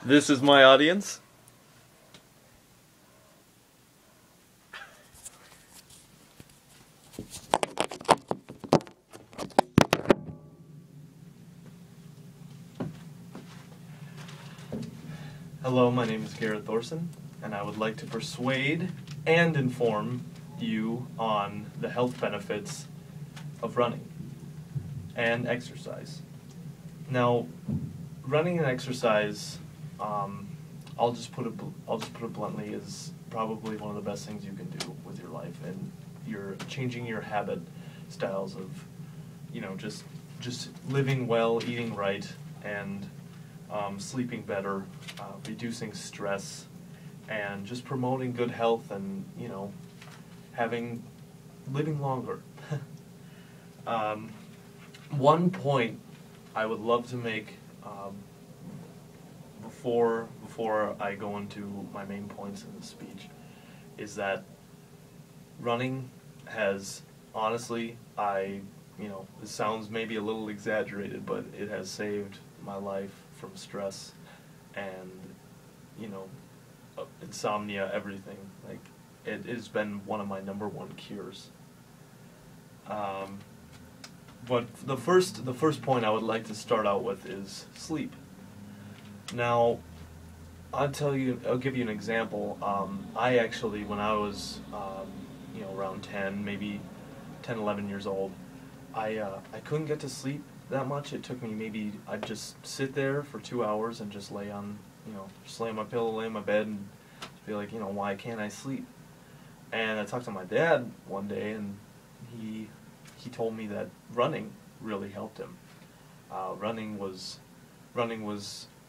This is my audience. Hello, my name is Garrett Thorson, and I would like to persuade and inform you on the health benefits of running and exercise. Now, running and exercise, I'll just put it bluntly, is probably one of the best things you can do with your life, and you're changing your habit styles of, just living well, eating right, and sleeping better, reducing stress, and just promoting good health, and living longer. One point I would love to make before I go into my main points in the speech is that running has, honestly, it sounds maybe a little exaggerated, but it has saved my life from stress and insomnia, everything. Like, it has been one of my #1 cures. But the first point I would like to start out with is sleep. Now, I'll give you an example. I actually, when I was around 10, maybe 10, 11 years old, I couldn't get to sleep that much. It took me I'd just sit there for 2 hours and just lay on my pillow, lay in my bed, and be like, why can't I sleep? And I talked to my dad one day, and he told me that running really helped him. Running was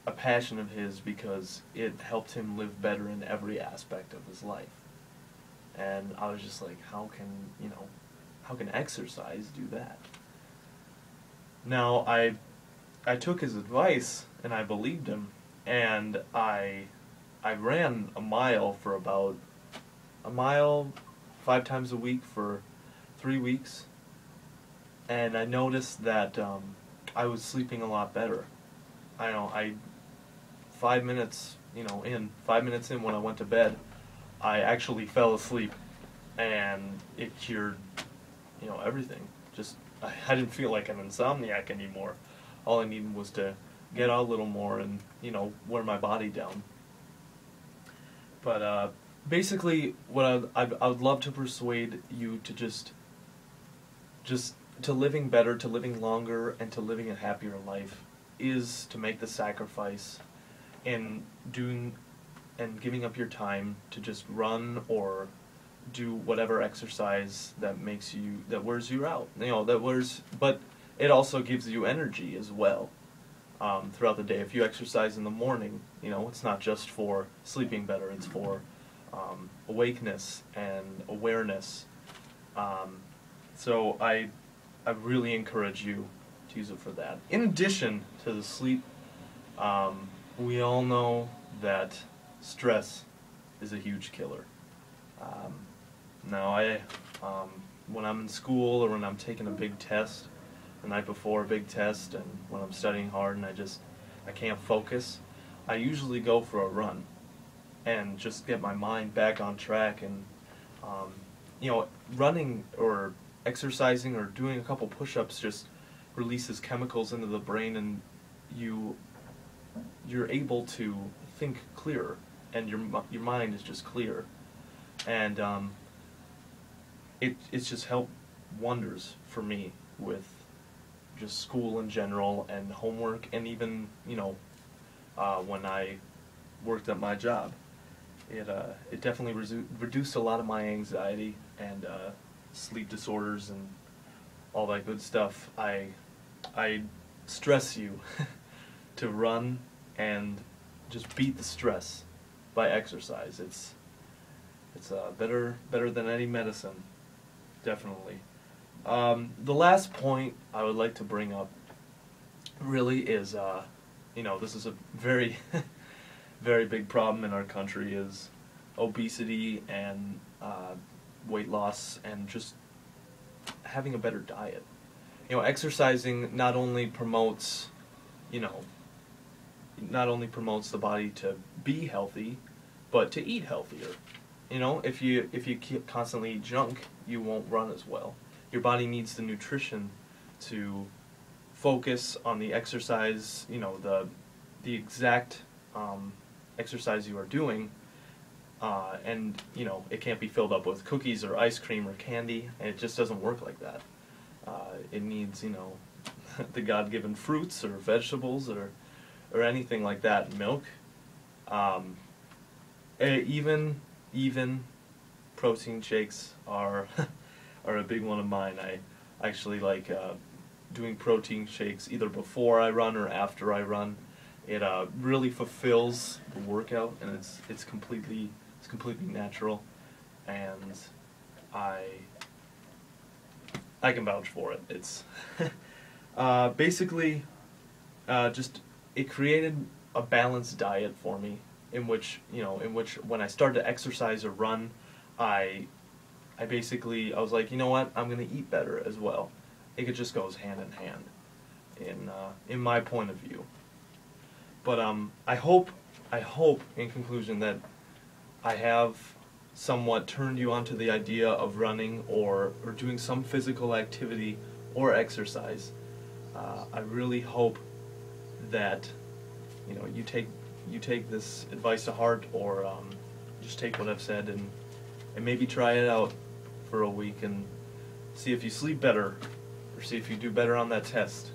a passion of his because it helped him live better in every aspect of his life. And I was just like, how can exercise do that? Now, I took his advice, and I believed him, and I ran a mile 5 times a week for 3 weeks, and I noticed that I was sleeping a lot better. 5 minutes in when I went to bed, I actually fell asleep, and it cured everything. Just I didn't feel like an insomniac anymore. All I needed was to get out a little more and wear my body down. But basically, what I would love to persuade you to just to living better, to living longer, and to living a happier life is to make the sacrifice in doing and giving up your time to just run or do whatever exercise that wears you out. But it also gives you energy as well throughout the day. If you exercise in the morning, it's not just for sleeping better, it's for awakeness and awareness. So I really encourage you to use it for that. In addition to the sleep, we all know that stress is a huge killer. Now, when I'm in school or when I'm taking a big test, the night before a big test, and when I'm studying hard and I can't focus, I usually go for a run and just get my mind back on track. And running or exercising or doing a couple push-ups just releases chemicals into the brain, and you're able to think clearer, and your mind is just clear, and it's just helped wonders for me with just school in general and homework, and even when I worked at my job, it definitely reduced a lot of my anxiety and sleep disorders and all that good stuff. I stress you to run and just beat the stress by exercise. It's better than any medicine, definitely. The last point I would like to bring up really is, this is a very, very big problem in our country, is obesity and weight loss, and just having a better diet. Exercising not only promotes, not only promotes the body to be healthy, but to eat healthier. You know, if you constantly eat junk, you won't run as well. Your body needs the nutrition to focus on the exercise, you know, the exact exercise you are doing, and you know, it can't be filled up with cookies or ice cream or candy, and it just doesn't work like that. It needs, you know, the God-given fruits or vegetables or anything like that, milk. Even protein shakes are are a big one of mine. I actually like doing protein shakes either before I run or after I run. It really fulfills the workout, and it's completely natural, and I can vouch for it. It's basically just it created a balanced diet for me, in which when I started to exercise or run, I was like, you know what, I'm gonna eat better as well. It just goes hand in hand in my point of view. But I hope in conclusion that I have somewhat turned you onto the idea of running or doing some physical activity or exercise. I really hope that you take this advice to heart, or just take what I've said and maybe try it out for a week and see if you sleep better or see if you do better on that test.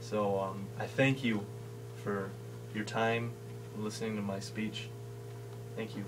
So I thank you for your time listening to my speech. Thank you.